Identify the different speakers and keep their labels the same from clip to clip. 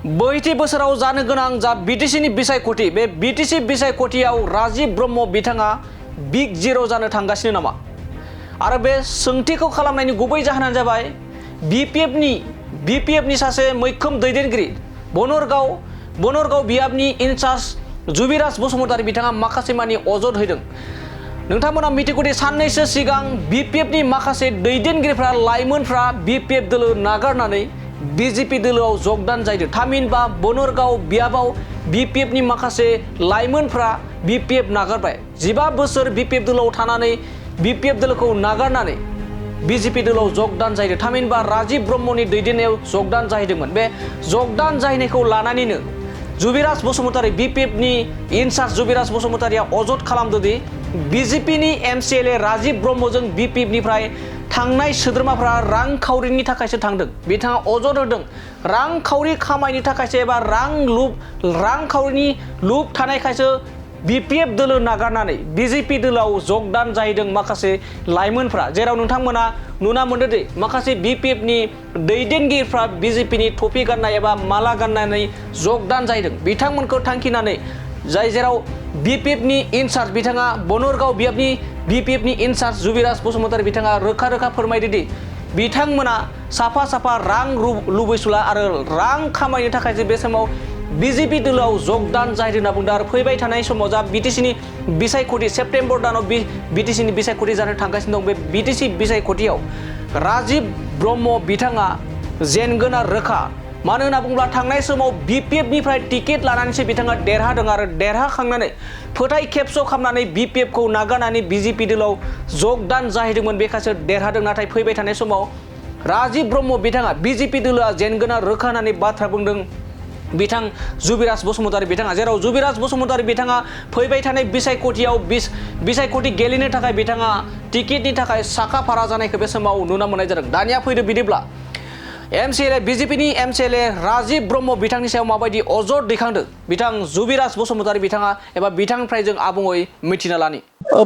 Speaker 1: बैथि बोसोराव जानो गोनां जा बिटिसिनि बिसायख'थि बे बिटिसि बिसायख'थियाव राजिब ब्रह्म बिथाङा बिग जिर' जानो थांगासिनो नामा आरो बे सोंथिखौ खालामनायनि गुबै जाहोनानो जाबाय बिपिएफनि सासे मैखोम दैदेनगिरि बनरगाव बियाबनि इनचार्ज जुबिराज बसुमतारी बिथाङा माखासे मानि अजद होदों। नोंथांमोना मिथिगौदि साननैसो सिगां बिपिएफनि माखासे दैदेनगिरिफ्रा लाइमोनफ्रा बिपिएफ दोलो नागारनानै बिजेपि दोलोआव जगदान जाहैदों। थामहिनबा बनरगाव बियाबाव बिपिएफनि माखासे लाइमोनफ्रा बिपिएफ नागारबाय। 15 बोसोर बिपिएफ दोलोआव थानानै बिपिएफ दोलोखौ नागारनानै बिजेपि दोलोआव जगदान जाहैदों। थामहिनबा राजिब ब्रह्मनि दैदेननायाव जगदान जाहैदोंमोन। बे जगदान जाहैनायखौ लानानैनो जुबिराज बसुमतारी बिपिएफनि इनचार्ज जुबिराज बसुमतारीया अजद खालामदोंदि बिजेपिनि एमसिएलए राजिब ब्रह्मजों बिपिएफनिफ्राय थांनाय सोद्रोमाफ्रा रांखावरिनि थाखायसो थांदों। बिथाङा अजद होदों रांखावरि खामायनो थाखायसो एबा रांखावरिनि लुब थानायखायसो बिपिएफ दोलो नागारनानै बिजेपि दोलोआव जगदान जाहैदों माखासे लाइमोनफ्रा, जेराव नोंथांमोना नुना मोनदोंदि माखासे बिपिएफनि दैदेनगिरिफ्रा बिजेपिनि टफि गाननाय एबा माला गाननानै जगदान जाहैदों। बिथांमोनखौ थांखिनानै जेराव बिपिएफनि इनचार्ज बिथाङा बनरगाव बियाबनि बिपिएफनि इनचार्ज जुबिराज बसुमतारी बिथाङा रोखा फोरमायदोंदि बिथांमोना साफा रां लुबैसुला आरो रां खामायनो थाखायसो बे समाव बिजेपि दोलोआव जगदान जाहैदों होनना बुंदों। आरो फैबाय थानाय समाव जा बिटिसिनि बिसायख'थि सेप्तेम्बर दानाव बिटिसिनि बिसायख'थि जानो थांगासिनो दं। बे बिटिसि बिसायख'थियाव राजिब ब्रह्म बिथाङा जेनगोना रोखा। मानो होनना बुङोब्ला थांनाय समाव बिपिएफनिफ्राय टिकेट लानानैसो बिथाङा देरहादों आरो देरहाखांनानै फोथाय खेबस' खालामनानै बिपिएफखौ नागारनानै बिजेपि दोलोआव जगदान जाहैदोंमोन। बेखायसो देरहादों। नाथाय फैबाय थानाय समाव राजिब ब्रह्म बिथाङा बिजेपि दोलोआ जेनगोना रोखा होननानै बाथ्रा बुंदों बिथां जुबिराज बसुमतारी बिथाङा, जेराव जुबिराज बसुमतारी बिथाङा फैबाय थानाय बिसायख'थि गेलेनो थाखाय बिथाङा टिकेटनि थाखाय साखा फारा जानायखौ बे समाव नुनो मोननाय जादों। दानिया फैदो बिदिब्ला बिजेपिनि एमसिएलए राजिब ब्रह्म बिथांनि सायाव माबायदि अजद दैखांदों बिथां जुबिराज बसुमतारी बिथाङा एबा बिथांनिफ्राय जों आबुङै मिथिना लानि।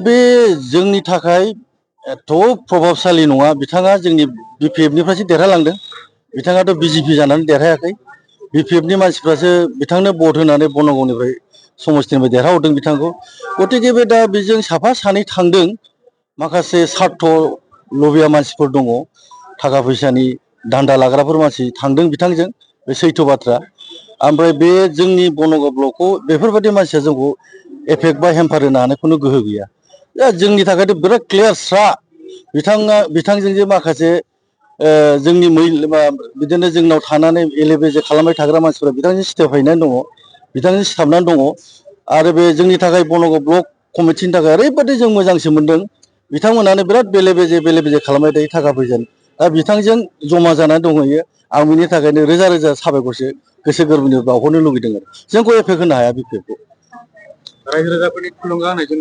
Speaker 2: बे जोंनि थाखाय एथ' प्रभाबशालि नङा। बिथाङा जोंनि बिपिएफनिफ्रायसो देरहालांदों। बिथाङाथ' बिजेपि जानानै देरहायाखै। बिपिएफनि मानसिफ्रासो बिथांनो भट होनानै बनगावनिफ्राय समस्तिनिफ्राय देरहाहरदों बिथांखौ। गतिके बे दा बेजों साफा सानै थांदों। माखासे सार्थ लबिया मानसिफोर दङ, थाखा फैसानि दान्दा लाग्राफोर मानसि थांदों बिथांजों, बे सैथो बाथ्रा। ओमफ्राय बे जोंनि बनगाव ब्लकखौ बेफोरबायदि मानसिया जोंखौ एफेक्ट बा हेम्पार होनो हानाय खुनु गोहो गैया। दा जोंनि थाखायथ' बिराद क्लियार स्रा बिथांजों जे माखासे जोंनि बिदिनो जोंनाव थानानै एले बेजे खालामबाय थाग्रा मानसिफोरा बिथांजों सिथाबहैनानै दङ, बिथांजों सिथाबनानै दङ। आरो बे जोंनि थाखाय बनगाव ब्लक कमिटिनि थाखाय ओरैबायदि जों मोजांसो मोनदों। बिथांमोनानो बिराद बेले बेजे खालामबाय थायो थाखा फैसानि। दा बिथांजों जमा जानानै दंहैयो। आं बिनि थाखायनो रोजा साबायखरसो गोसो गोरबोनि बावहरनो लुगैदों आरो जोंखौ एफेक्ट होनो हाया बिपिएफखौ।
Speaker 3: रायजो राजाफोरनि थुलुंगा होनायजों